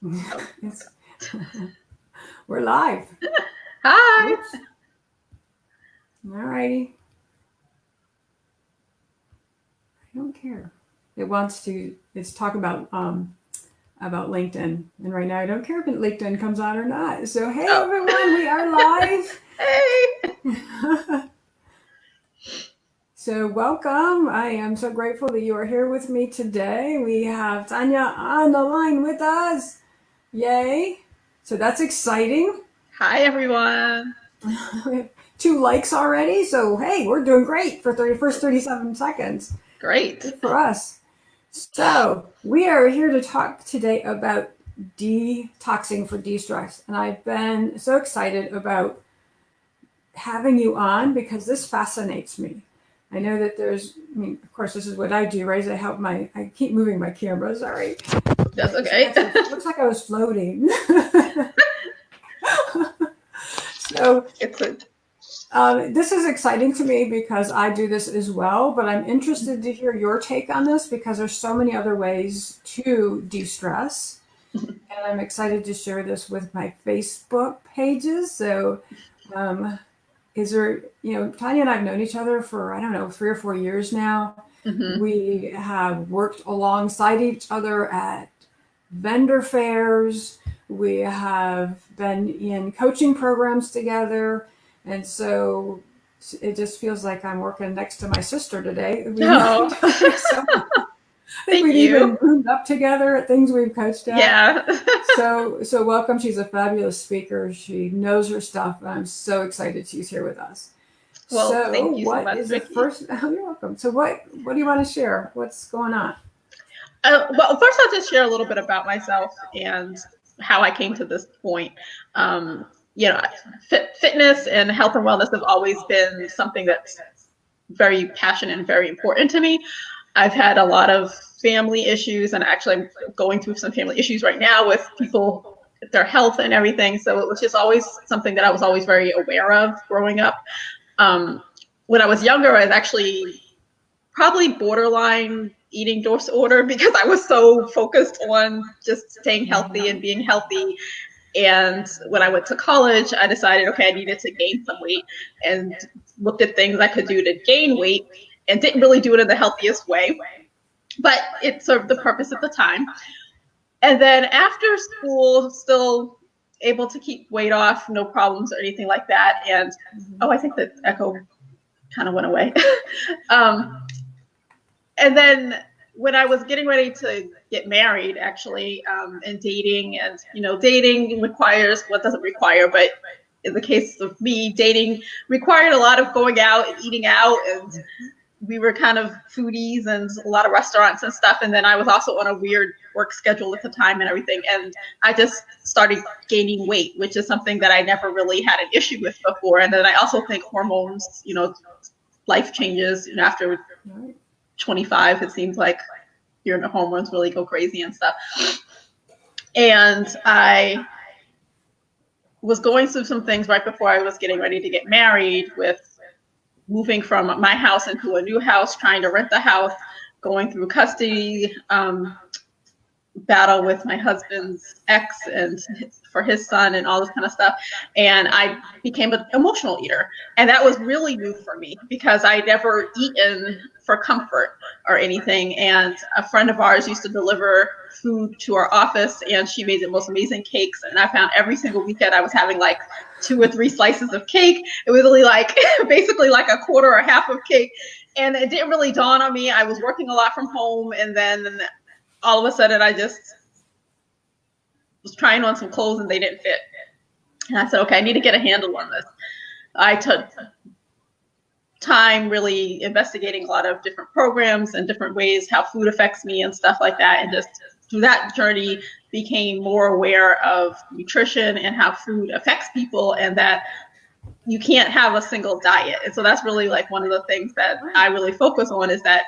We're live. Hi. Oops. All righty. I don't care. It wants to. It's talk about LinkedIn, and right now I don't care if LinkedIn comes on or not. So hey Oh. everyone, we are live. Hey. So welcome. I am so grateful that you are here with me today. We have Tanya on the line with us. Yay! So that's exciting. Hi, everyone. We have 2 likes already. So hey, we're doing great for first 37 seconds. Great. Good for us. So, we are here to talk today about detoxing for de-stress. And I've been so excited about having you on because this fascinates me. I know that of course, this is what I do, right? I keep moving my camera, sorry. That's Okay, so okay. it looks like I was floating. So, It's a, this is exciting to me because I do this as well, but I'm interested to hear your take on this because there's so many other ways to de-stress. And I'm excited to share this with my Facebook pages. So, um, Tanya and I have known each other for, I don't know, 3 or 4 years now. mhm. We have worked alongside each other at vendor fairs. We have been in coaching programs together. And so it just feels like I'm working next to my sister today. We've been Oh, doing so I think thank we've you. even roomed up together at things we've coached at. Yeah. So welcome. She's a fabulous speaker. She knows her stuff, and I'm so excited she's here with us. Well, So, thank you so what much, is the Vickie. first? Oh, you're welcome. So, what do you want to share? What's going on? Well, first, I'll just share a little bit about myself and how I came to this point. Um, you know, fitness and health and wellness have always been something that's very passionate and very important to me. I've had a lot of family issues, and actually I'm going through some family issues right now with people, their health and everything. So it was just always something that I was always very aware of growing up. Um, when I was younger, I was actually probably borderline eating disorder because I was so focused on just staying healthy and being healthy. And when I went to college, I decided, okay, I needed to gain some weight and looked at things I could do to gain weight and didn't really do it in the healthiest way, but it served the purpose at the time. And then after school, still able to keep weight off, no problems or anything like that. And oh, I think the echo kind of went away. um, and then when I was getting ready to get married, actually, and dating, and dating requires what doesn't require, but in the case of me, dating required a lot of going out and eating out, and we were kind of foodies and a lot of restaurants and stuff. And then I was also on a weird work schedule at the time and everything. And I just started gaining weight, which is something that I never really had an issue with before. And then I also think hormones, life changes, after 25, it seems like your hormones really go crazy and stuff. And I was going through some things right before I was getting ready to get married, with moving from my house into a new house, trying to rent the house, going through custody battle with my husband's ex and for his son and all this kind of stuff. And I became an emotional eater. And that was really new for me because I never eaten for comfort or anything. And a friend of ours used to deliver food to our office, and she made the most amazing cakes. And I found every single weekend I was having like 2 or 3 slices of cake. It was really like basically like a quarter or half of cake. And it didn't really dawn on me. I was working a lot from home, and then all of a sudden I just was trying on some clothes and they didn't fit. And I said, okay, I need to get a handle on this. I took time really investigating a lot of different programs and different ways how food affects me and stuff like that. And just through that journey became more aware of nutrition and how food affects people, and that you can't have a single diet. And so that's really like one of the things that I really focus on, is that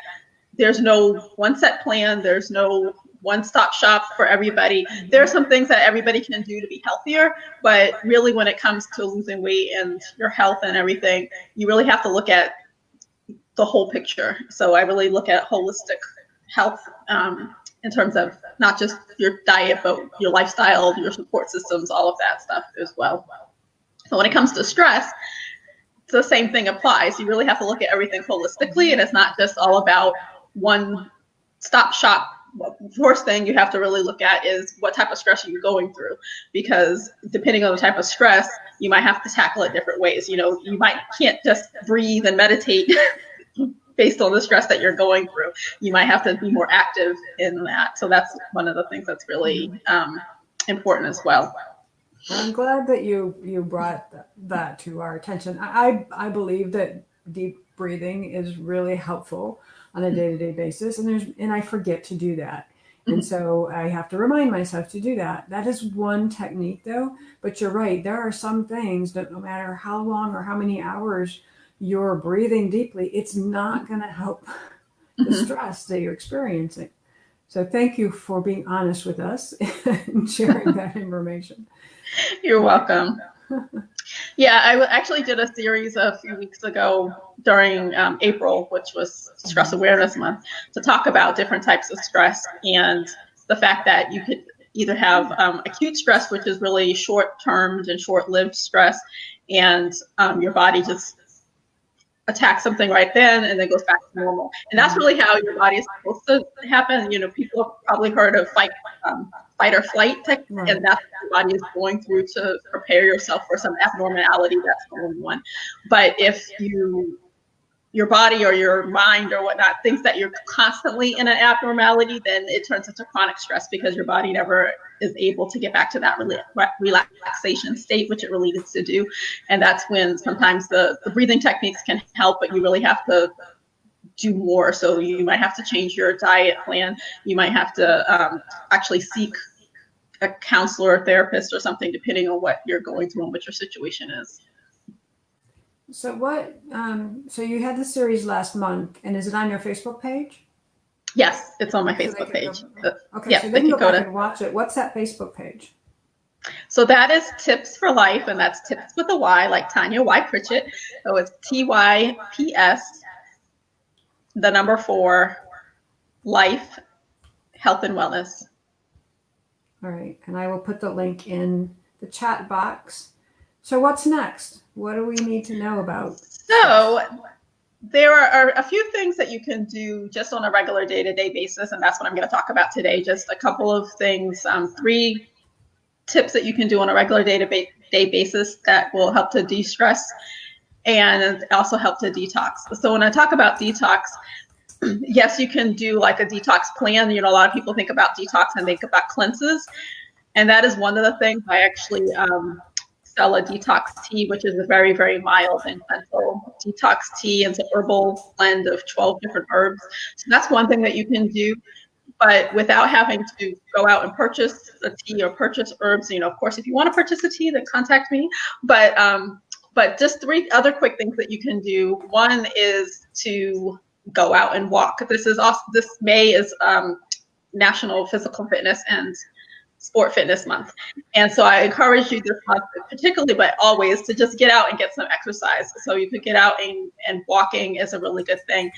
there's no one set plan. There's no one-stop shop for everybody. There are some things that everybody can do to be healthier, but really when it comes to losing weight and your health and everything, you really have to look at the whole picture. So I really look at holistic health in terms of not just your diet, but your lifestyle, your support systems, all of that stuff as well. So when it comes to stress, the same thing applies. You really have to look at everything holistically, and it's not just all about one stop shop. First thing you have to really look at is what type of stress are you going through, because depending on the type of stress, you might have to tackle it different ways. You know, you can't just breathe and meditate based on the stress that you're going through. You might have to be more active in that. So that's one of the things that's really important as well. I'm glad that you brought that to our attention. I believe that deep breathing is really helpful on a day-to-day basis, and I forget to do that. And so I have to remind myself to do that. That is one technique though, but you're right. There are some things that no matter how long or how many hours you're breathing deeply, it's not going to help the stress that you're experiencing. So thank you for being honest with us and sharing that information. You're welcome. Yeah, I actually did a series a few weeks ago during April, which was Stress Awareness Month, to talk about different types of stress and the fact that you could either have acute stress, which is really short-term and short-lived stress, and your body just attacks something right then and then goes back to normal. And that's really how your body is supposed to happen. You know, people have probably heard of fight or flight technique, right. And that's what your body is going through to prepare yourself for some abnormality that's going on. But if your body or your mind or whatnot thinks that you're constantly in an abnormality, then it turns into chronic stress because your body never is able to get back to that relaxation state, which it really needs to do. And that's when sometimes the breathing techniques can help, but you really have to do more. So you might have to change your diet plan. You might have to actually seek a counselor or therapist or something, depending on what you're going through and what your situation is. So so you had the series last month, and is it on your Facebook page? Yes, it's on my Facebook page. Okay, so they can go back and watch it. What's that Facebook page? So that is Tips for Life, and that's Tips with a Y, like Tanya Y Pritchett. So it's TYPS, the number 4, Life, Health and Wellness. All right, and I will put the link in the chat box. So what's next? What do we need to know about? So there are a few things that you can do just on a regular day-to-day basis, and that's what I'm going to talk about today. Just a couple of things, 3 tips that you can do on a regular day-to-day basis that will help to de-stress and also help to detox. So when I talk about detox, yes, you can do like a detox plan. You know, a lot of people think about detox and think about cleanses, and that is one of the things. I actually sell a detox tea, which is a very, very mild and gentle detox tea. It's an herbal blend of 12 different herbs. So that's one thing that you can do, but without having to go out and purchase a tea or purchase herbs. You know, of course, if you want to purchase a tea, then contact me. But just 3 other quick things that you can do. One is to go out and walk. This May is National Physical Fitness and Sport Fitness Month. And so I encourage you this month, particularly, but always, to just get out and get some exercise. So you could get out and walking is a really good thing.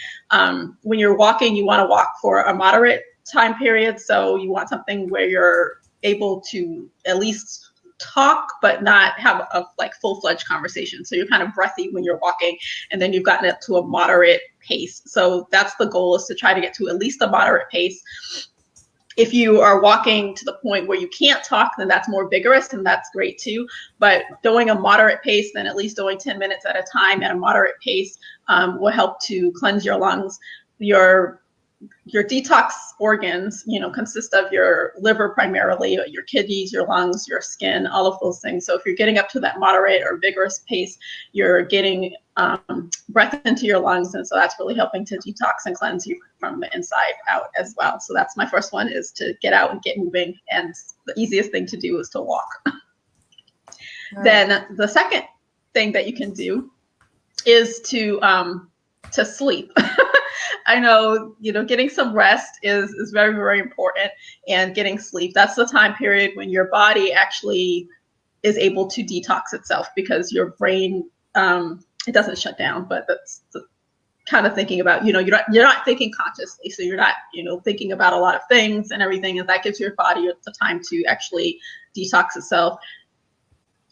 When you're walking, you want to walk for a moderate time period. So you want something where you're able to at least talk, but not have a full-fledged conversation. So you're kind of breathy when you're walking, and then you've gotten it to a moderate pace. So that's the goal, is to try to get to at least a moderate pace. If you are walking to the point where you can't talk, then that's more vigorous, and that's great too. But doing a moderate pace, then at least doing 10 minutes at a time at a moderate pace will help to cleanse your lungs. Your detox organs, consist of your liver primarily, your kidneys, your lungs, your skin, all of those things. So if you're getting up to that moderate or vigorous pace, you're getting breath into your lungs. And so that's really helping to detox and cleanse you from the inside out as well. So that's my first one, is to get out and get moving. And the easiest thing to do is to walk. Right. Then the second thing that you can do is to sleep. I know, getting some rest is very, very important, and getting sleep. That's the time period when your body actually is able to detox itself, because your brain, it doesn't shut down, but that's kind of thinking about, you're not thinking consciously. So you're not, thinking about a lot of things and everything. And that gives your body the time to actually detox itself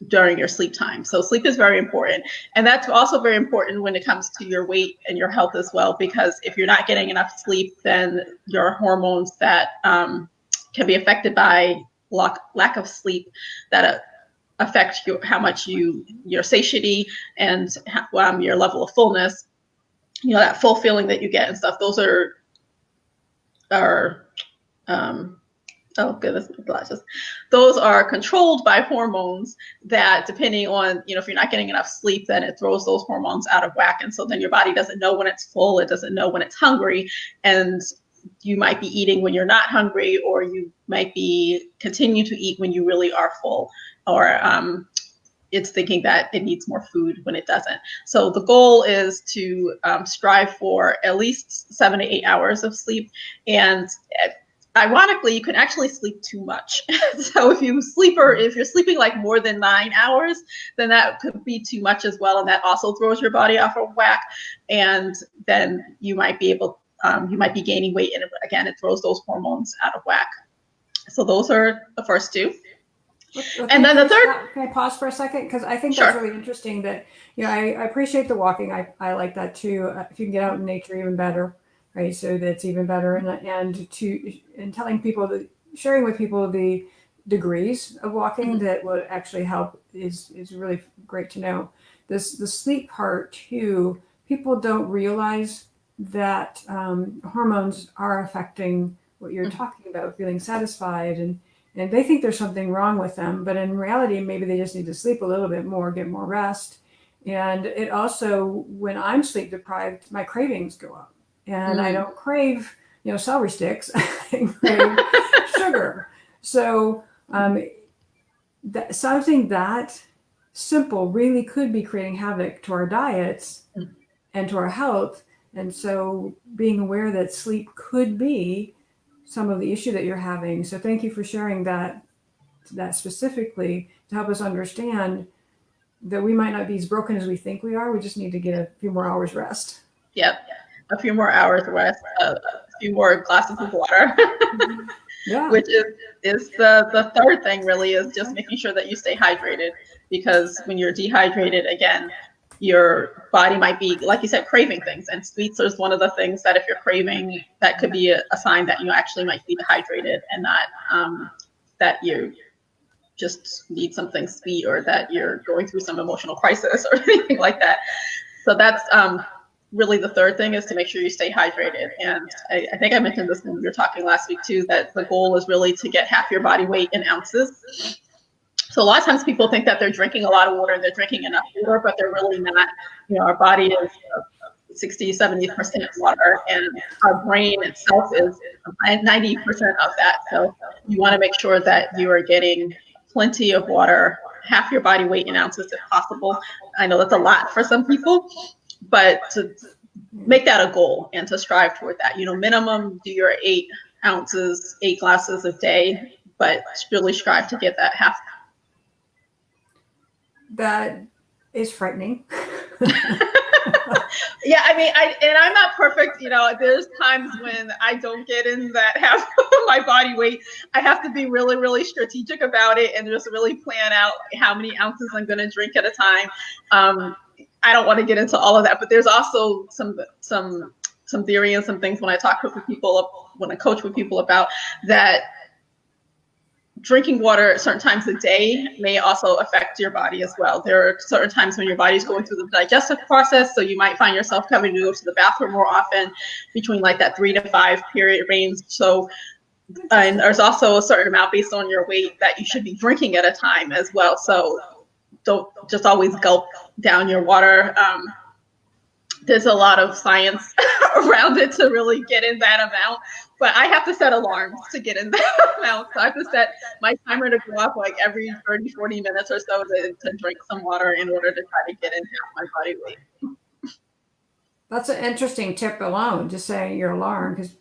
during your sleep time. So sleep is very important. And that's also very important when it comes to your weight and your health as well, because if you're not getting enough sleep, then your hormones that can be affected by lack of sleep that affect how much your satiety and your level of fullness, that full feeling that you get and stuff. Those are oh goodness, glasses. Those are controlled by hormones that, depending on, if you're not getting enough sleep, then it throws those hormones out of whack. And so then your body doesn't know when it's full. It doesn't know when it's hungry. And you might be eating when you're not hungry, or you might be continue to eat when you really are full, or it's thinking that it needs more food when it doesn't. So the goal is to strive for at least 7 to 8 hours of sleep. And ironically, you can actually sleep too much. So if you're sleeping like more than 9 hours, then that could be too much as well. And that also throws your body off of whack. And then you might be gaining weight. And again, it throws those hormones out of whack. So those are the first two. And then the third. Can I pause for a second? Because I think that's really interesting that, I appreciate the walking. I like that too. If you can get out in nature, even better, right? So that's even better. And telling people, sharing with people the degrees of walking that would actually help is really great to know. The sleep part too, people don't realize that hormones are affecting what you're talking about, feeling satisfied, and they think there's something wrong with them, but in reality, maybe they just need to sleep a little bit more, get more rest. And it also, when I'm sleep deprived, my cravings go up, and I don't crave, celery sticks. I crave sugar. So something that simple really could be creating havoc to our diets and to our health. And so being aware that sleep could be some of the issue that you're having. So thank you for sharing that specifically to help us understand that we might not be as broken as we think we are. We just need to get a few more hours rest. Yep. A few more hours rest, a few more glasses of water. Yeah. Which is the third thing really, is just making sure that you stay hydrated, because when you're dehydrated, again, your body might be, like you said, craving things. And sweets is one of the things that if you're craving, that could be a sign that you actually might be dehydrated, and not that you just need something sweet, or that you're going through some emotional crisis or anything like that. So that's really the third thing, is to make sure you stay hydrated. And I think I mentioned this when we were talking last week too, that the goal is really to get half your body weight in ounces. So a lot of times people think that they're drinking a lot of water and they're drinking enough water, but they're really not. Our body is 60, 70% water, and our brain itself is 90% of that. So you want to make sure that you are getting plenty of water, half your body weight in ounces if possible. I know that's a lot for some people, but to make that a goal and to strive toward that, minimum do your 8 glasses a day, but really strive to get that half. That is frightening. Yeah, I mean, I'm not perfect. There's times when I don't get in that half of my body weight. I have to be really, really strategic about it and just really plan out how many ounces I'm going to drink at a time. I don't want to get into all of that, but there's also some theory and some things when I talk with people, when I coach with people about that. Drinking water at certain times of the day may also affect your body as well. There are certain times when your body's going through the digestive process, so you might find yourself having to go to the bathroom more often between like that 3 to 5 period range. So, and there's also a certain amount based on your weight that you should be drinking at a time as well. So don't just always gulp down your water. There's a lot of science around it to really get in that amount, but I have to set alarms to get in that amount. So I have to set my timer to go off like every 30, 40 minutes or so to drink some water in order to try to get into my body weight. That's an interesting tip alone, just saying your alarm, because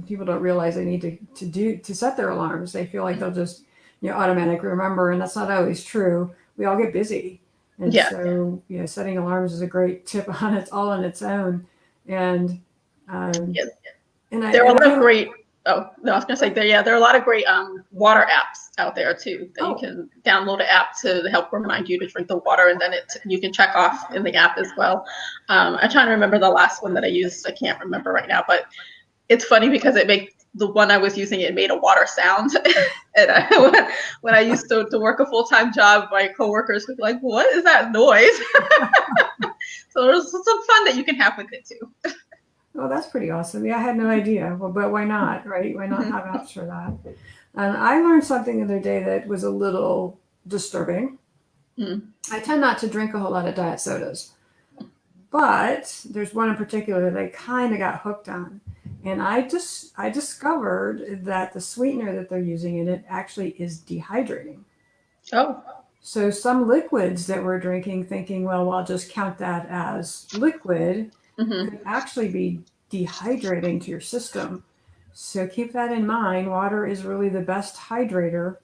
people don't realize they need to set their alarms. They feel like they'll just automatically remember, and that's not always true. We all get busy. And so, setting alarms is a great tip on its own. And Yeah. and There are a I lot of feel great. Oh no, I was gonna say there are a lot of great water apps out there too that you oh can download an app to help remind you to drink the water, and then you can check off in the app as well. I'm trying to remember the last one that I used. I can't remember right now, but it's funny because the one I was using, it made a water sound. And when I used to work a full-time job, my coworkers would be like, "What is that noise?" So there's some fun that you can have with it too. oh, that's pretty awesome. Yeah, I had no idea. Well, but why not, right? Why not have apps for that? And I learned something the other day that was a little disturbing. Mm. I tend not to drink a whole lot of diet sodas, but there's one in particular that I kind of got hooked on. And I discovered that the sweetener that they're using in it actually is dehydrating. Oh. So some liquids that we're drinking, thinking, well, I'll just count that as liquid, Hmm. could actually be dehydrating to your system. So keep that in mind. Water is really the best hydrator.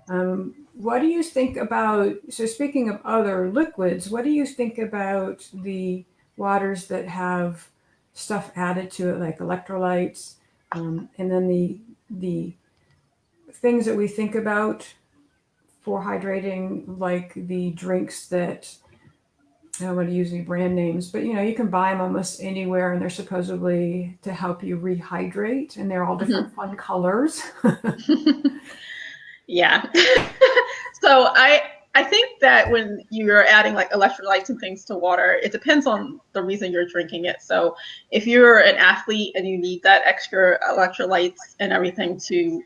What do you think about? So speaking of other liquids, what do you think about the waters that have stuff added to it, like electrolytes, and then the things that we think about for hydrating, like the drinks that I don't want to use any brand names, but you can buy them almost anywhere, and they're supposedly to help you rehydrate, and they're all different fun colors. Yeah. So I think that when you're adding like electrolytes and things to water, it depends on the reason you're drinking it. So if you're an athlete and you need that extra electrolytes and everything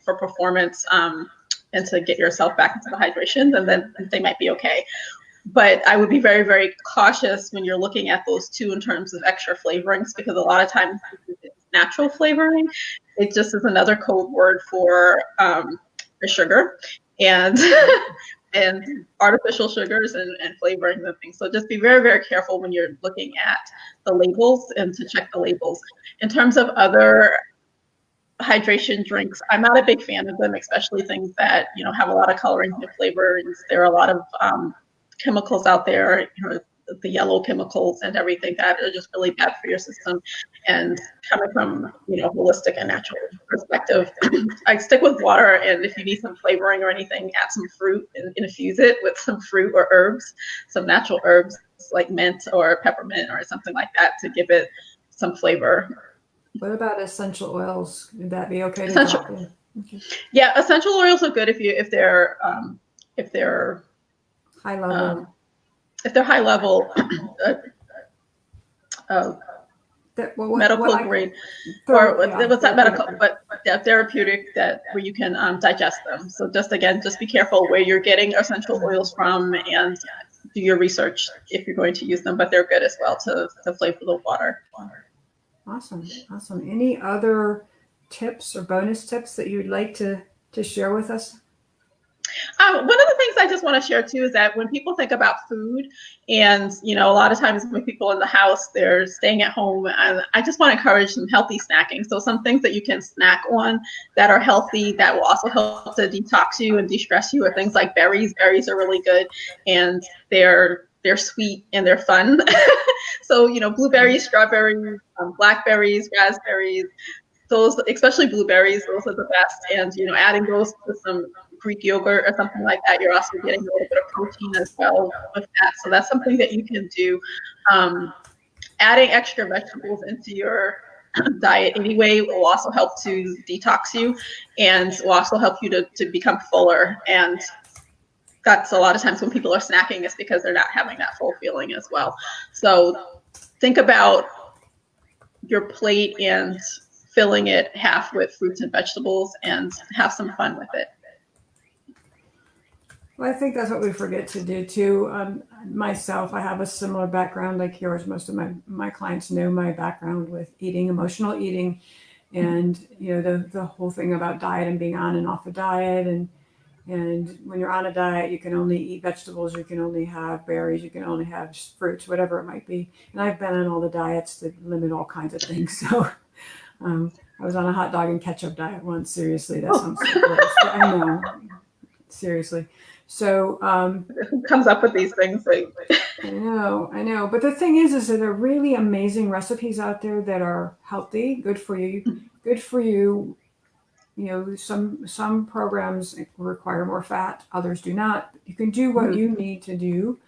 for performance, and to get yourself back into the hydration, then they might be okay. But I would be very, very cautious when you're looking at those two in terms of extra flavorings, because a lot of times it's natural flavoring. It just is another code word for sugar and and artificial sugars and flavorings and things. So just be very, very careful when you're looking at the labels and to check the labels. In terms of other hydration drinks, I'm not a big fan of them, especially things that have a lot of colorings and flavorings. There are a lot of chemicals out there, the yellow chemicals and everything that are just really bad for your system. And coming from holistic and natural perspective, I stick with water. And if you need some flavoring or anything, add some fruit and infuse it with some fruit or herbs, some natural herbs like mint or peppermint or something like that to give it some flavor. What about essential oils? Would that be okay to Essential, drop in? Okay. yeah, essential oils are good if they're High level. um, if they're high level, uh, uh, That well, what medical I grade, or yeah, what's that therapeutic. medical, but yeah, therapeutic, that where you can digest them. So just be careful where you're getting essential oils from, and do your research if you're going to use them. But they're good as well to flavor the water. Awesome, awesome. Any other tips or bonus tips that you'd like to share with us? One of the things I just want to share too is that when people think about food, and a lot of times when people in the house, they're staying at home, and I just want to encourage some healthy snacking. So some things that you can snack on that are healthy, that will also help to detox you and de-stress you, are things like berries. Berries are really good, and they're sweet and they're fun. So blueberries, strawberries, blackberries, raspberries, those, especially blueberries, those are the best. And adding those to some Greek yogurt or something like that, you're also getting a little bit of protein as well with that. So that's something that you can do. Adding extra vegetables into your diet anyway will also help to detox you, and will also help you to become fuller. And that's a lot of times when people are snacking, is because they're not having that full feeling as well. So think about your plate and filling it half with fruits and vegetables, and have some fun with it. Well, I think that's what we forget to do too. Myself, I have a similar background like yours. Most of my clients know my background with eating, emotional eating, and the whole thing about diet and being on and off a diet, and when you're on a diet, you can only eat vegetables, you can only have berries, you can only have fruits, whatever it might be. And I've been on all the diets that limit all kinds of things. So I was on a hot dog and ketchup diet once. Seriously, that sounds so gross. But I know. seriously. So Who comes up with these things? Like, I know. But the thing is that there are really amazing recipes out there that are healthy, good for you. You know, some programs require more fat, others do not. You can do what you need to do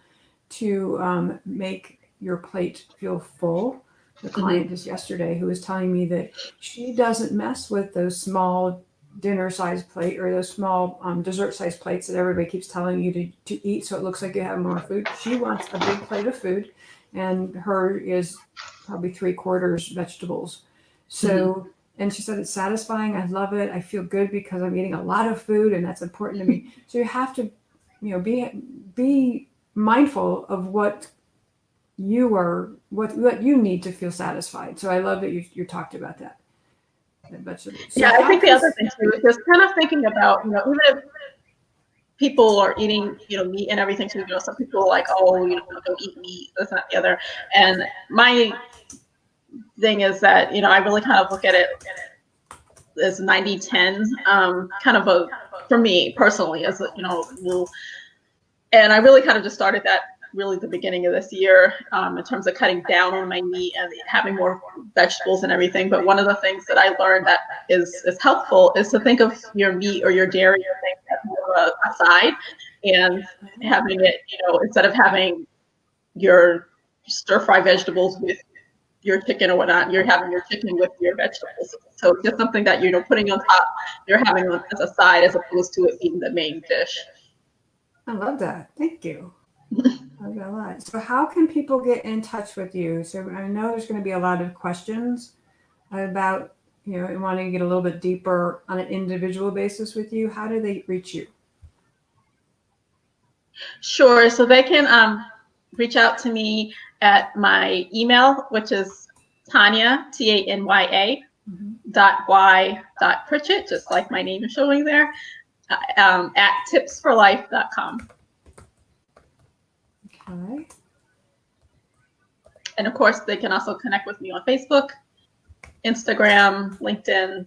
to make your plate feel full. The client just yesterday who was telling me that she doesn't mess with those small dinner size plate or those small dessert size plates that everybody keeps telling you to eat so it looks like you have more food. She wants a big plate of food, and her is probably 3/4 vegetables. So, and she said it's satisfying. I love it. I feel good because I'm eating a lot of food, and that's important to me. So you have to, be mindful of what you need to feel satisfied. So I love that you talked about that. Vegetables. So yeah, I think the other thing too is just kind of thinking about, even if people are eating, meat and everything too, some people are like, oh, don't eat meat, this, that, the other. And my thing is that, I really kind of look at it as 90-10, kind of for me personally, as rule. And I really kind of just started that really the beginning of this year, in terms of cutting down on my meat and having more vegetables and everything. But one of the things that I learned that is helpful is to think of your meat or your dairy or things as more of a side, and having it, instead of having your stir fry vegetables with your chicken or whatnot, you're having your chicken with your vegetables. So just something that you're putting on top, you're having as a side as opposed to it being the main dish. I love that. Thank you. I love that a lot. So how can people get in touch with you? So I know there's going to be a lot of questions about, wanting to get a little bit deeper on an individual basis with you. How do they reach you? Sure. So they can reach out to me at my email, which is Tanya, Tanya, .y.pritchett, just like my name is showing there, at tipsforlife.com. Okay. And of course, they can also connect with me on Facebook, Instagram, LinkedIn.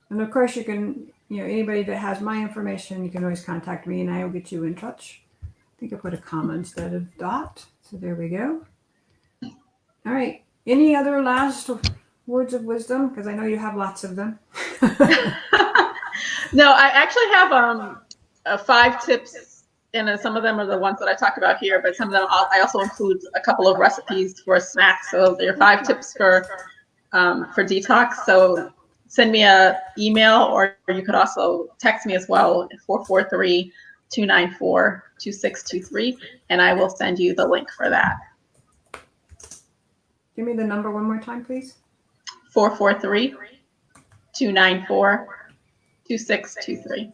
And of course, you can, anybody that has my information, you can always contact me and I will get you in touch. I think I put a comma instead of dot. So there we go. All right. Any other last words of wisdom? Because I know you have lots of them. No, I actually have 5 tips, and some of them are the ones that I talked about here, but some of them I also include a couple of recipes for snacks. So there are 5 tips for detox. So send me an email, or you could also text me as well at 443-294-2623, and I will send you the link for that. Give me the number one more time, please. 443-294-2623.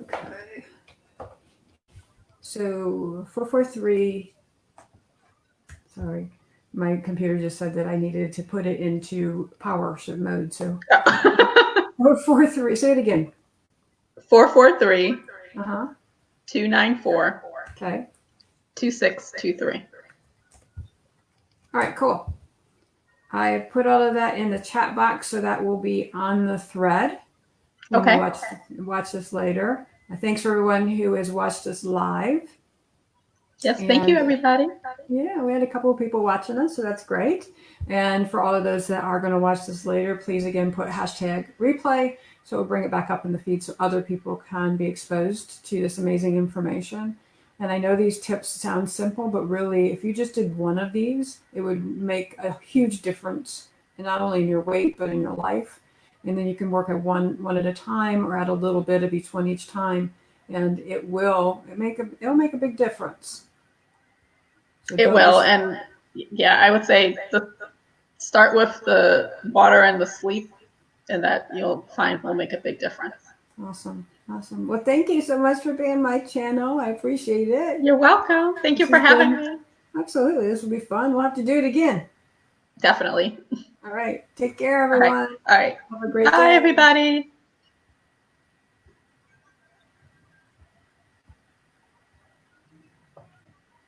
Okay. So 443. Sorry, my computer just said that I needed to put it into power mode. So 443. Say it again. 443. 294. Okay. 2623. All right, cool. I put all of that in the chat box, so that will be on the thread. Okay. Watch this later. Thanks for everyone who has watched us live. Yes, thank you, everybody. Yeah, we had a couple of people watching us, so that's great. And for all of those that are going to watch this later, please again put #replay, so we'll bring it back up in the feed so other people can be exposed to this amazing information. And I know these tips sound simple, but really, if you just did one of these, it would make a huge difference, in not only in your weight, but in your life. And then you can work at one at a time, or add a little bit of each one each time, and it'll make a big difference. So it will, and yeah, I would say start with the water and the sleep, and that you'll find will make a big difference. Awesome. Well, thank you so much for being my channel. I appreciate it. You're welcome. Thank you for having me. Absolutely. This will be fun. We'll have to do it again. Definitely. All right. Take care, everyone. All right. Have a great day. Bye, everybody.